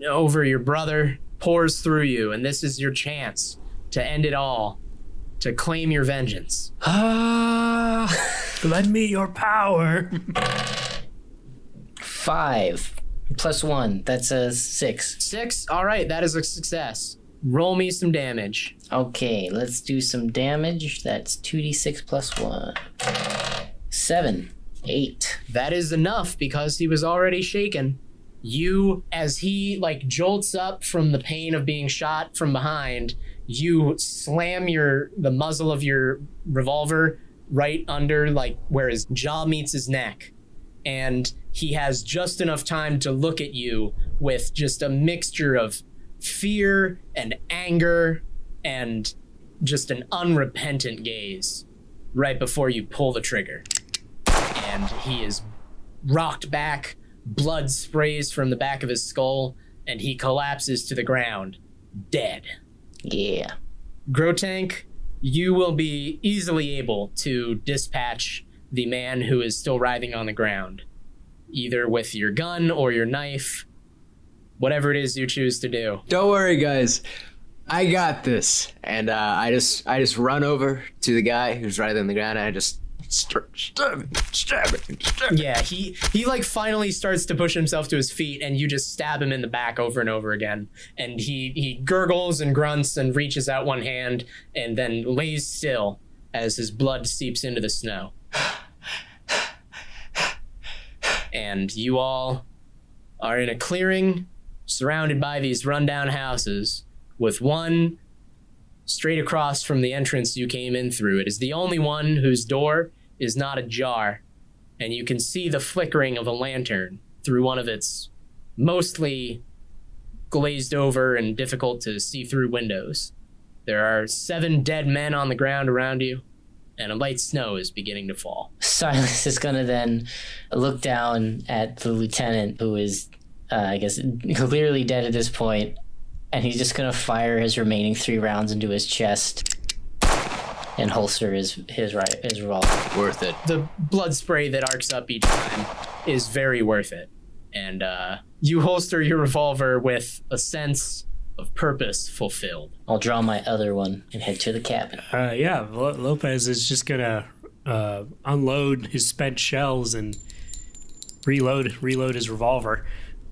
over your brother pours through you, and this is your chance to end it all, to claim your vengeance. Lend me your power. 5 + 1. That's a 6. 6. All right, that is a success. Roll me some damage. Okay, let's do some damage. That's 2d6 + 1. 7. 8. That is enough because he was already shaken. You, as he like jolts up from the pain of being shot from behind, you slam the muzzle of your revolver right under like where his jaw meets his neck. And he has just enough time to look at you with just a mixture of fear and anger and just an unrepentant gaze right before you pull the trigger. And he is rocked back, blood sprays from the back of his skull, and he collapses to the ground, dead. Yeah. Grotank, you will be easily able to dispatch the man who is still writhing on the ground, either with your gun or your knife, whatever it is you choose to do. Don't worry, guys. I got this. And I just run over to the guy who's right on the ground, and I just stab it. Yeah, he like finally starts to push himself to his feet, and you just stab him in the back over and over again. And he gurgles and grunts and reaches out one hand and then lays still as his blood seeps into the snow. And you all are in a clearing surrounded by these rundown houses with one straight across from the entrance you came in through. It is the only one whose door is not ajar, and you can see the flickering of a lantern through one of its mostly glazed over and difficult to see through windows. There are 7 dead men on the ground around you, and a light snow is beginning to fall. Silas is going to then look down at the lieutenant, who is, I guess, clearly dead at this point, and he's just going to fire his remaining 3 rounds into his chest and holster his revolver. Worth it. The blood spray that arcs up each time is very worth it. And you holster your revolver with a sense of purpose fulfilled. I'll draw my other one and head to the cabin. Lopez is just gonna unload his spent shells and reload his revolver.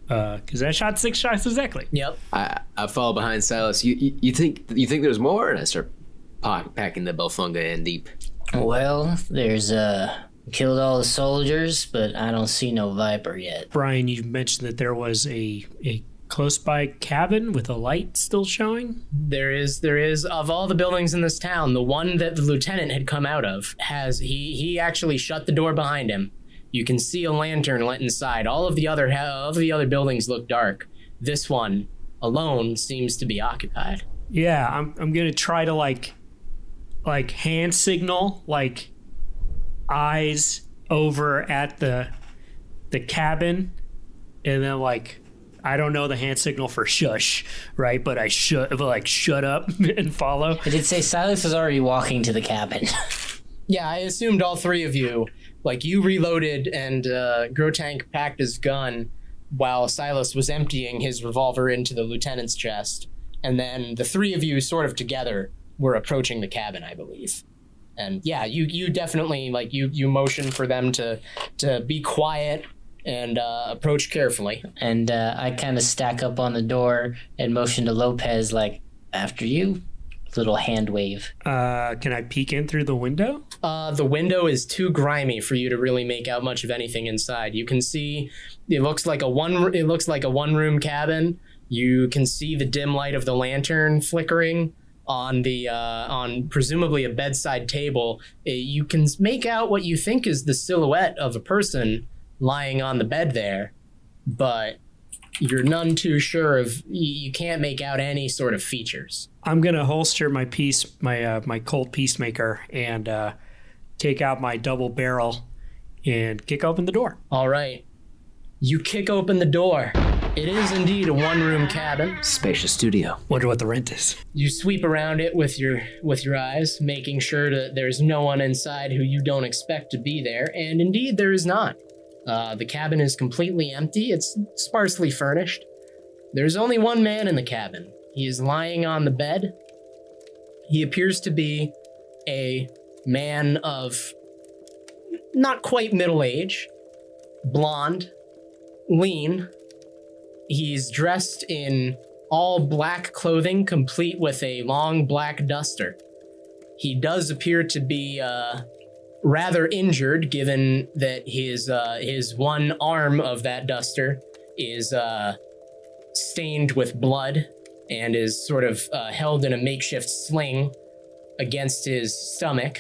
Because I shot 6 shots exactly. Yep. I follow behind Silas. You think there's more? And I start packing the Belfunga in deep. Well, there's killed all the soldiers, but I don't see no Viper yet. Brian, you mentioned that there was a close by cabin with a light still showing. There is of all the buildings in this town, the one that the lieutenant had come out of he actually shut the door behind him. You can see a lantern lit inside. All of the other buildings look dark. This one alone seems to be occupied. Yeah, I'm gonna try to like hand signal, like eyes over at the cabin, and then like I don't know the hand signal for shush, right? But shut up and follow. I did say Silas was already walking to the cabin. Yeah, I assumed all 3 of you, like you reloaded and Grotank packed his gun while Silas was emptying his revolver into the lieutenant's chest. And then the 3 of you sort of together were approaching the cabin, I believe. And yeah, you definitely, like, you motion for them to be quiet and approach carefully. And I kind of stack up on the door and motion to Lopez, like, after you. Little hand wave. Can I peek in through the window? The window is too grimy for you to really make out much of anything inside. You can see it looks like a one-room cabin. You can see the dim light of the lantern flickering on presumably a bedside table. You can make out what you think is the silhouette of a person lying on the bed there, but you're none too sure of. You can't make out any sort of features. I'm gonna holster my Colt Peacemaker and take out my double barrel and kick open the door. All right, you kick open the door. It is indeed a one-room cabin. Spacious studio. Wonder what the rent is. You sweep around it with your eyes, making sure that there's no one inside who you don't expect to be there, and indeed there is not. The cabin is completely empty. It's sparsely furnished. There's only one man in the cabin. He is lying on the bed. He appears to be a man of not quite middle age, blonde, lean. He's dressed in all black clothing, complete with a long black duster. He does appear to be rather injured, given that his one arm of that duster is stained with blood and is sort of held in a makeshift sling against his stomach.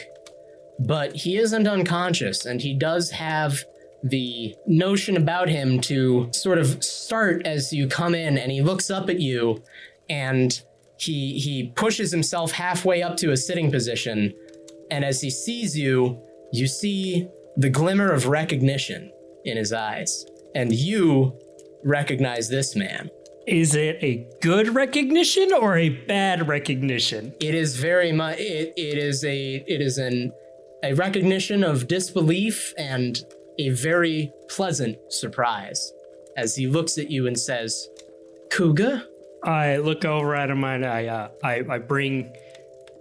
But he isn't unconscious, and he does have the notion about him to sort of start as you come in, and he looks up at you, and he pushes himself halfway up to a sitting position, and as he sees you, you see the glimmer of recognition in his eyes, and you recognize this man. Is it a good recognition or a bad recognition? It is very much. It is a recognition of disbelief and a very pleasant surprise as he looks at you and says, "Cougar?" I look over at him and I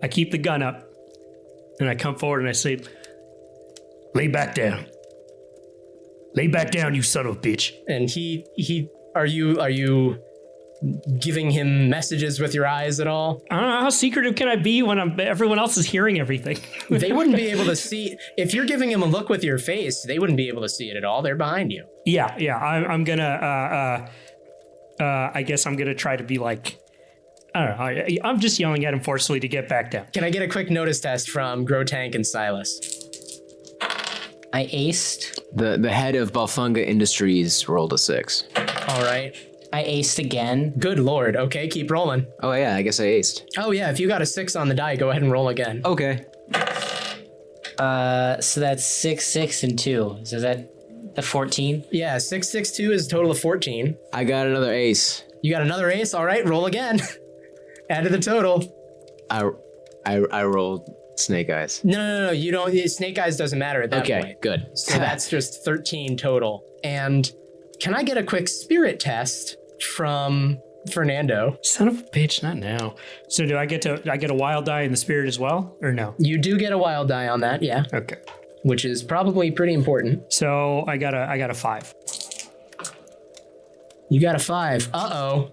keep the gun up and I come forward and I say, "Lay back down. Lay back down, you son of a bitch." And are you giving him messages with your eyes at all? I don't know, how secretive can I be when everyone else is hearing everything? They wouldn't be able to see. If you're giving him a look with your face, they wouldn't be able to see it at all. They're behind you. Yeah. I'm gonna, I guess I'm gonna try to be like, I don't know. I'm just yelling at him forcefully to get back down. Can I get a quick notice test from Grotank and Silas? I aced. The head of Balfunga Industries rolled a 6. All right. I aced again. Good lord. Okay, keep rolling. Oh yeah, I guess I aced. Oh yeah, if you got a 6 on the die, go ahead and roll again. Okay. So that's 6, 6, and 2. So is that the 14? Yeah, 6, 6, 2 is a total of 14. I got another ace. You got another ace. All right, roll again. Add to the total. I rolled snake eyes. No. You don't. Snake eyes doesn't matter at that Okay, point. good. So that's just 13 total. And can I get a quick spirit test from Fernando? Son of a bitch, not now. So do I get a wild die in the spirit as well, or no? You do get a wild die on that, yeah, Okay. which is probably pretty important. So I got a 5. You got a 5. Uh-oh.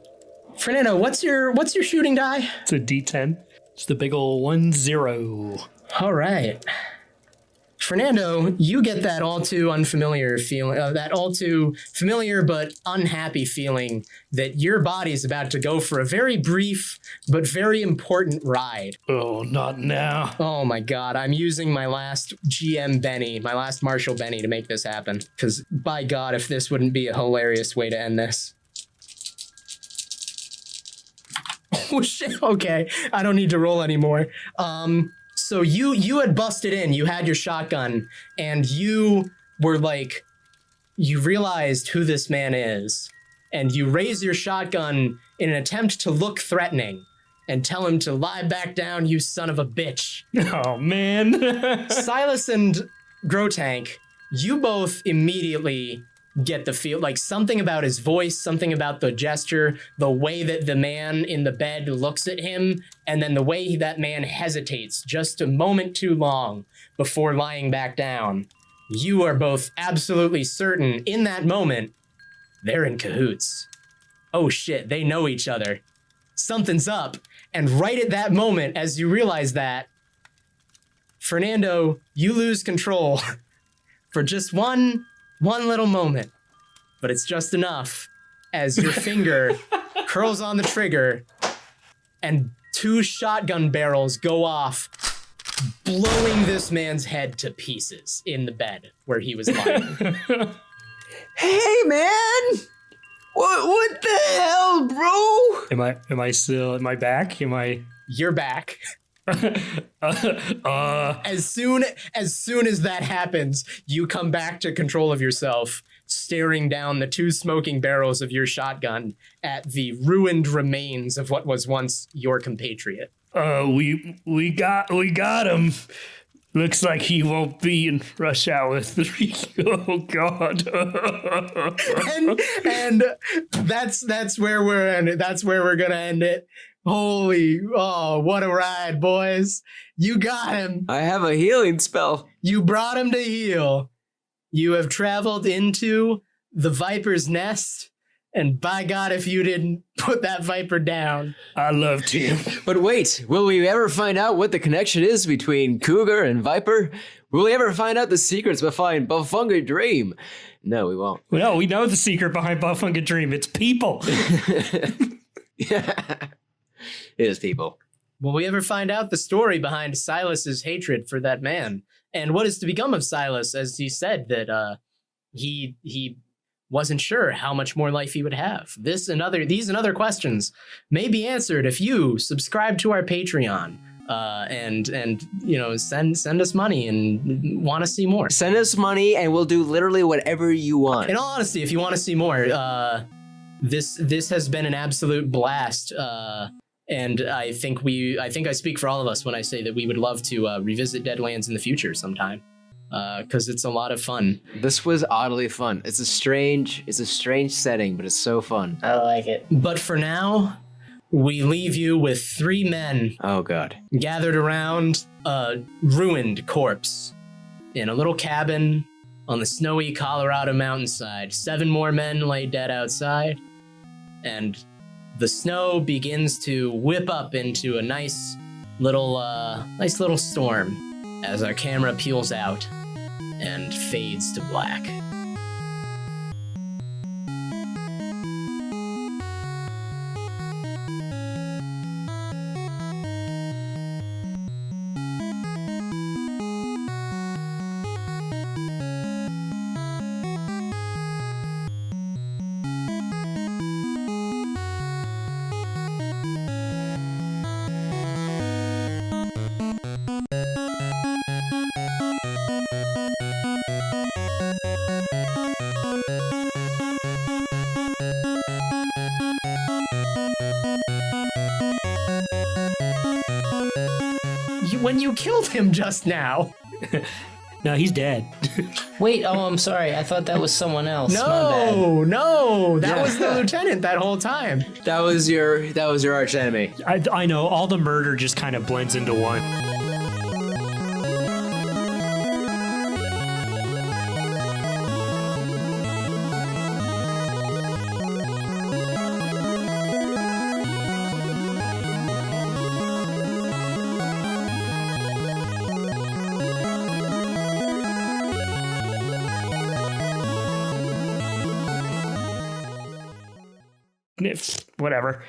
Fernando, what's your shooting die? It's a D10. It's the big ol' 1-0. All right. Fernando, you get that all too unfamiliar feeling, that all too familiar but unhappy feeling that your body is about to go for a very brief but very important ride. Oh, not now. Oh my God, I'm using my last GM Benny, my last Marshall Benny to make this happen. Because by God, if this wouldn't be a hilarious way to end this. Oh shit, okay, I don't need to roll anymore. So you had busted in, you had your shotgun, and you were like, you realized who this man is, and you raise your shotgun in an attempt to look threatening and tell him to lie back down, you son of a bitch. Oh, man. Silas and Grotank, you both immediately get the feel, like something about his voice, something about the gesture, the way that the man in the bed looks at him, and then the way that man hesitates just a moment too long before lying back down. You are both absolutely certain in that moment they're in cahoots. Oh shit, they know each other. Something's up. And right at that moment, as you realize that, Fernando, you lose control for just one little moment, but it's just enough as your finger curls on the trigger and 2 shotgun barrels go off, blowing this man's head to pieces in the bed where he was lying. Hey man! What the hell, bro? Am I back? You're back. As soon as that happens, you come back to control of yourself, staring down the 2 smoking barrels of your shotgun at the ruined remains of what was once your compatriot. We got him. Looks like he won't be in Rush Hour 3. Oh God. and that's where we're ended. That's where we're gonna end it. What a ride, boys. You got him. I have a healing spell. You brought him to heal. You have traveled into the Viper's nest, and by God, if you didn't put that Viper down. I loved him. But wait, will we ever find out what the connection is between Cougar and Viper? Will we ever find out the secrets behind Balfunga Dream? No, we won't. Well, we know the secret behind Balfunga Dream. It's people. Yeah. It is people. Will we ever find out the story behind Silas's hatred for that man? And what is to become of Silas, as he said that he wasn't sure how much more life he would have? These and other questions may be answered if you subscribe to our Patreon and you know, send us money and want to see more. Send us money and we'll do literally whatever you want. In all honesty, if you want to see more, this has been an absolute blast. And I think I speak for all of us when I say that we would love to revisit Deadlands in the future sometime, because it's a lot of fun. This was oddly fun. It's a strange setting, but it's so fun. I like it. But for now, we leave you with 3 men Oh God. gathered around a ruined corpse in a little cabin on the snowy Colorado mountainside. 7 more men lay dead outside, and the snow begins to whip up into a nice little storm as our camera peels out and fades to black. when you killed him just now. No, he's dead. Wait, oh, I'm sorry. I thought that was someone else. My bad. No, that Yeah. was the lieutenant that whole time. That was your arch enemy. I know, all the murder just kind of blends into one. Whatever.